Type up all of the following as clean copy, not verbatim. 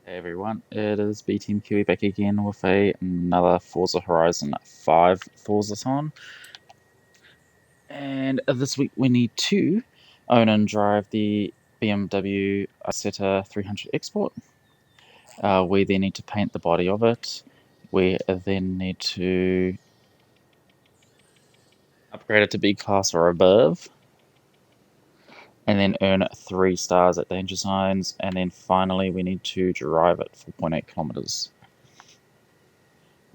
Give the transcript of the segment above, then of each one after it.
Hey everyone, it is B Team Kiwi back again with another Forza Horizon 5 ForzaThon. And this week we need to own and drive the BMW Isetta 300 Export. We then need to paint the body of it. We then need to upgrade it to B class or above. And then earn 3 stars at danger signs. And then finally we need to drive it 4.8 kilometers.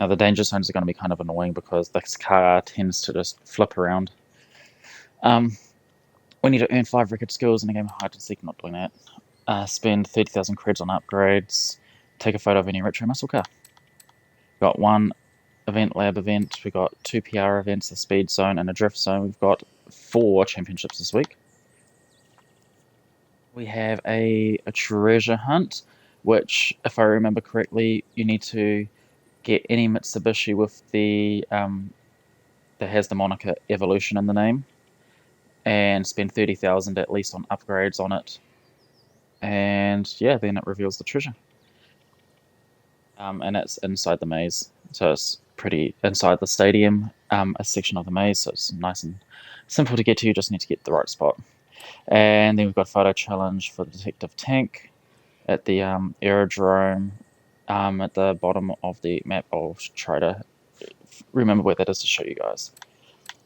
Now the danger zones are going to be kind of annoying because this car tends to just flip around. Um, we need to earn 5 record skills in a game of hide and seek. Not doing that. Spend 30,000 creds on upgrades. Take a photo of any retro muscle car. Got 1 event lab event. We got 2 PR events, a speed zone and a drift zone. We've got 4 championships this week. We have a treasure hunt, which, if I remember correctly, you need to get any Mitsubishi with the that has the moniker Evolution in the name, and spend 30,000 at least on upgrades on it. And yeah, then it reveals the treasure. And it's inside the maze, so it's pretty inside the stadium, a section of the maze, so it's nice and simple to get to. You just need to get the right spot. And then we've got a photo challenge for the detective tank at the aerodrome at the bottom of the map. I'll try to remember where that is to show you guys.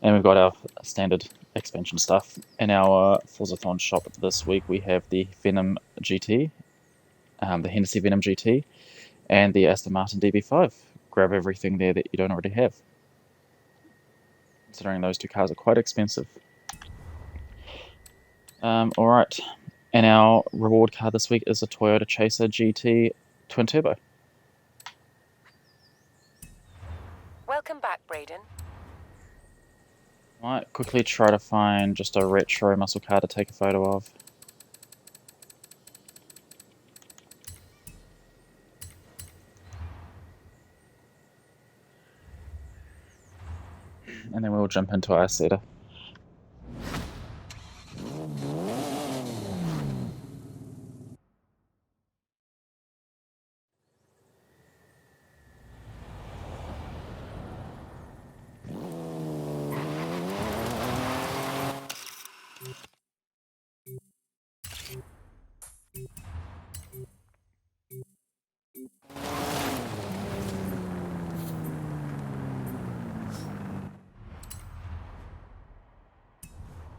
And we've got our standard expansion stuff. In our ForzaThon shop this week, we have the Venom GT, the Hennessy Venom GT, and the Aston Martin DB5. Grab everything there that you don't already have, considering those 2 cars are quite expensive. Alright, and our reward car this week is a Toyota Chaser GT Twin Turbo. Welcome back, Braden. Might quickly try to find just a retro muscle car to take a photo of. And then we'll jump into our setter.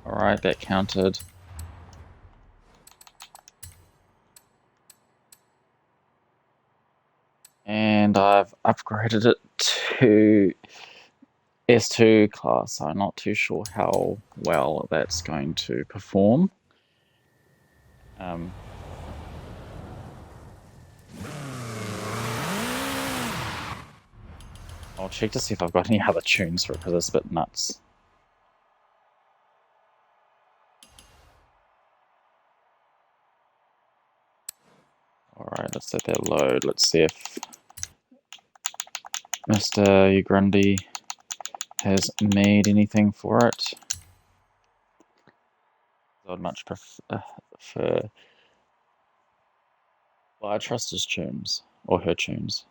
Alright, that counted. And I've upgraded it to S2 class. I'm not too sure how well that's going to perform. I'll check to see if I've got any other tunes for it because it's a bit nuts. Alright, let's let that load. Let's see if Mr. Ugrundy has made anything for it. I'd much prefer. Well, I trust his tunes. Or her tunes.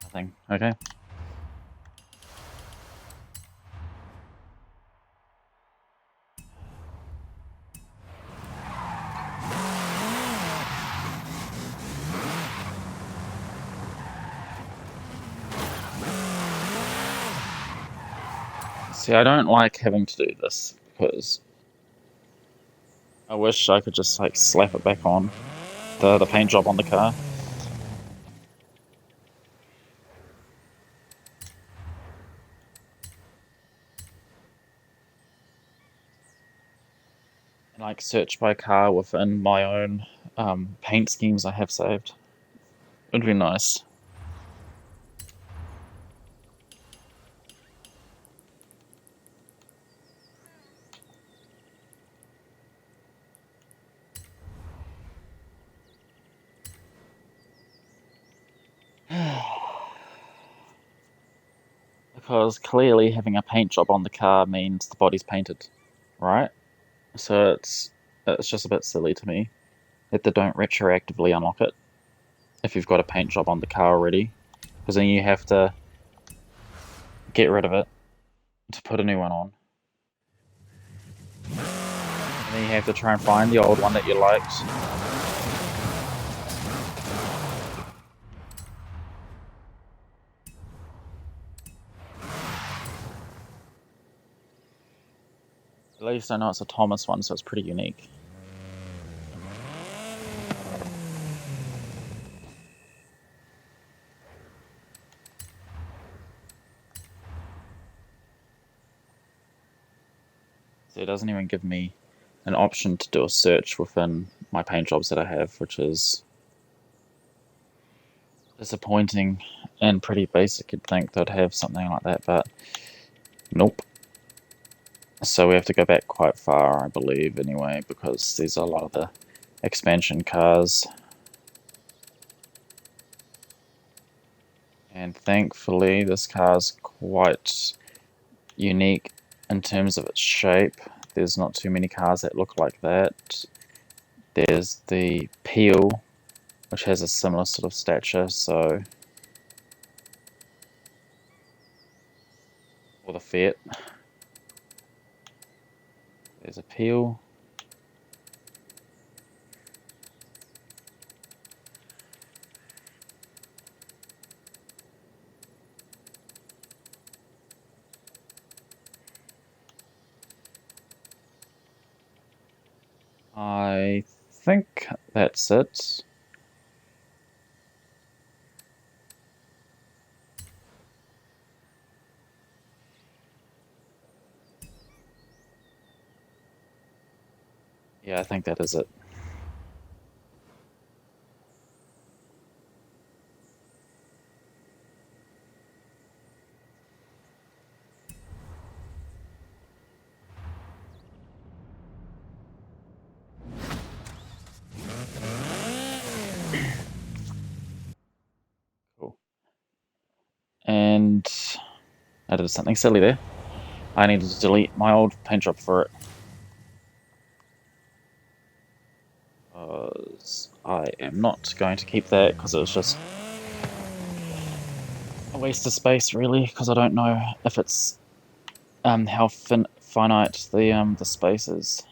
Nothing. Okay. See, I don't like having to do this because I wish I could just like slap it back on the paint job on the car. And like search by car within my own paint schemes I have saved. Would be nice. Because clearly having a paint job on the car means the body's painted, right? So it's just a bit silly to me. that they don't retroactively unlock it if you've got a paint job on the car already, because then you have to get rid of it to put a new one on. And then you have to try and find the old one that you liked. At least I know it's a Thomas one, so it's pretty unique. So it doesn't even give me an option to do a search within my paint jobs that I have, which is disappointing and pretty basic. You'd think they'd have something like that, but nope. So we have to go back quite far, I believe, anyway, because there's a lot of the expansion cars. And thankfully, this car's quite unique in terms of its shape. There's not too many cars that look like that. There's the Peel, which has a similar sort of stature, so... or the Fiat. There's a Peel. I think that's it. Yeah, I think that is it. Cool. And I did something silly there. I needed to delete my old paint job for it. I am not going to keep that because it was just a waste of space, really, because I don't know if it's how finite the space is.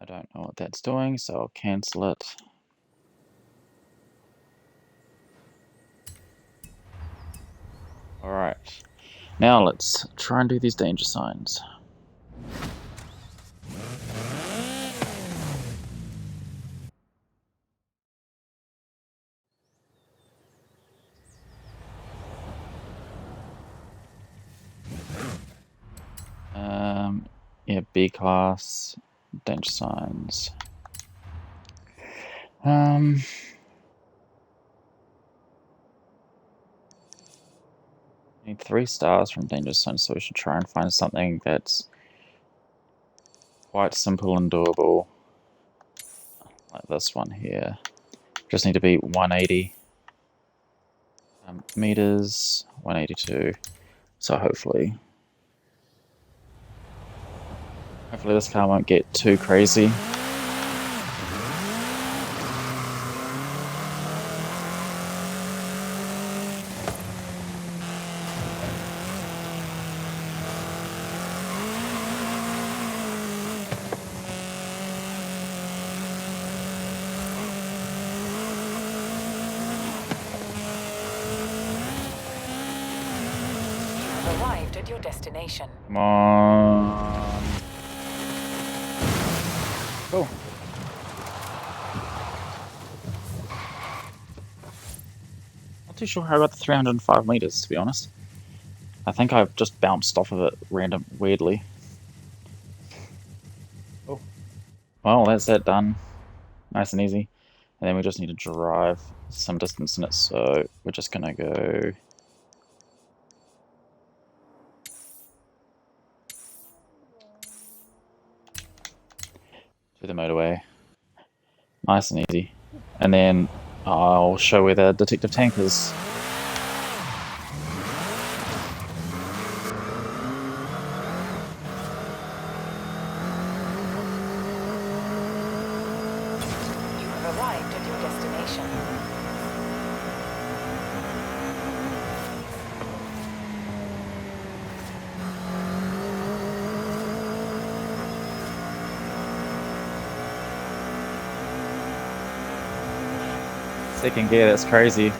I don't know what that's doing, so I'll cancel it. Alright, now let's try and do these danger signs. Yeah, B class, danger signs. Need 3 stars from danger signs, so we should try and find something that's quite simple and doable. Like this one here. Just need to be 180 meters, 182. So hopefully this car won't get too crazy. Arrived at your destination. Come on. Cool. Not too sure how I got the 305 meters, to be honest. I think I've just bounced off of it weirdly. Oh. Well, that's that done. Nice and easy. And then we just need to drive some distance in it, so we're just gonna go to the motorway. Nice and easy. And then I'll show where the detective tank is. You have arrived at your destination. Second gear, that's crazy.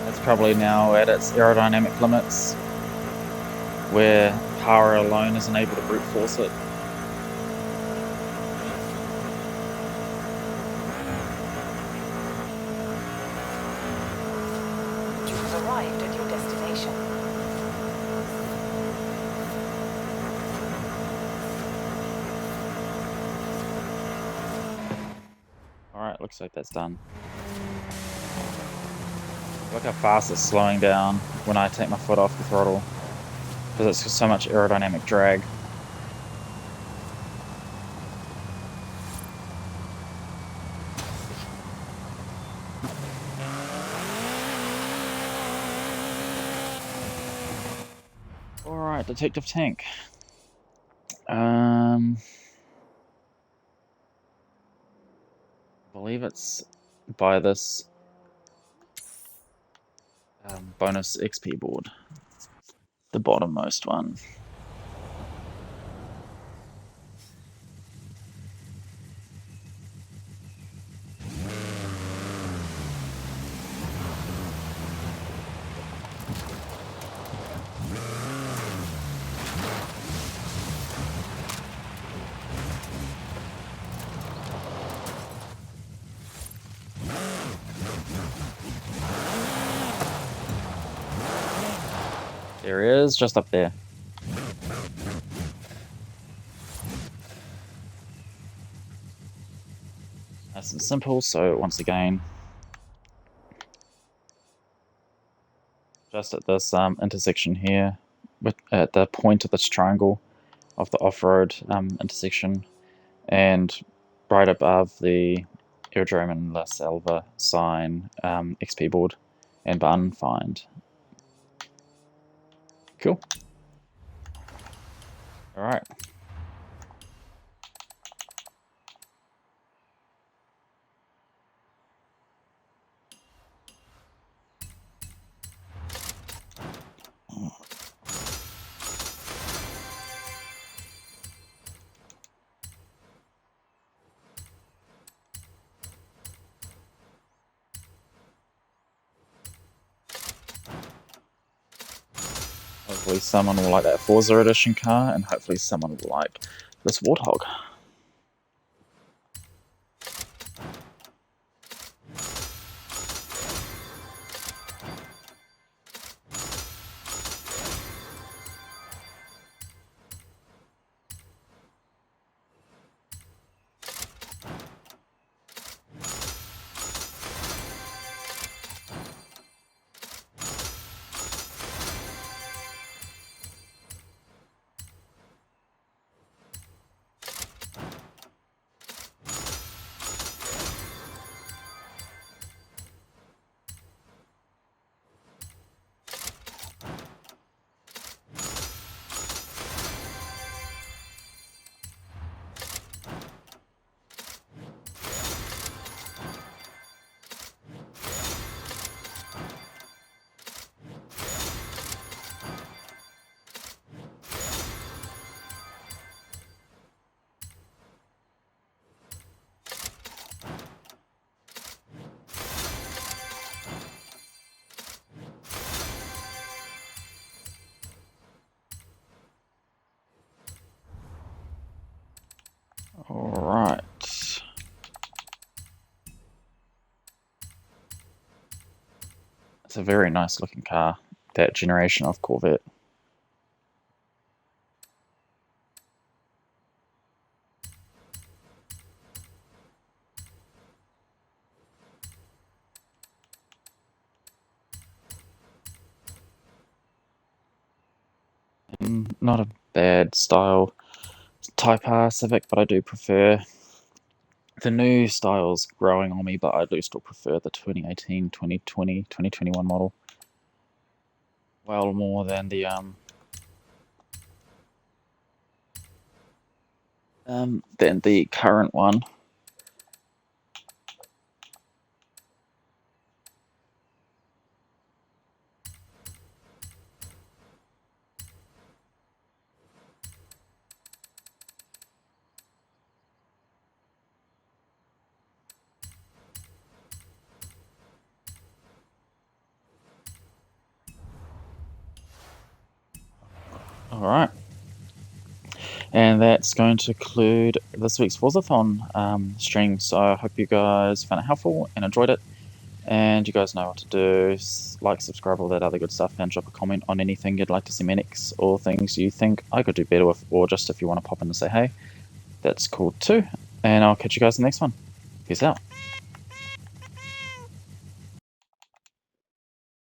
It's probably now at its aerodynamic limits, where power alone isn't able to brute force it. You have arrived at your destination. Alright, looks like that's done. Look how fast it's slowing down when I take my foot off the throttle, because it's just so much aerodynamic drag. Alright, detective tank. I believe it's by this bonus XP board, the bottommost one. There it is, just up there. Nice and simple, so once again, just at this intersection here, at the point of this triangle of the off-road intersection, and right above the Aerodrome and La Selva sign, XP board and button find. Cool. Alright. Hopefully someone will like that Forza edition car, and hopefully someone will like this Warthog. Alright. It's a very nice looking car, that generation of Corvette. Not a bad style Type R Civic, but I do prefer the new styles growing on me, but I do still prefer the 2018, 2020, 2021 model well more than the current one. Alright. And that's going to conclude this week's ForzaThon stream. So I hope you guys found it helpful and enjoyed it. And you guys know what to do. Like, subscribe, all that other good stuff. And drop a comment on anything you'd like to see me next, or things you think I could do better with, or just if you want to pop in and say hey, that's cool too. And I'll catch you guys in the next one. Peace out.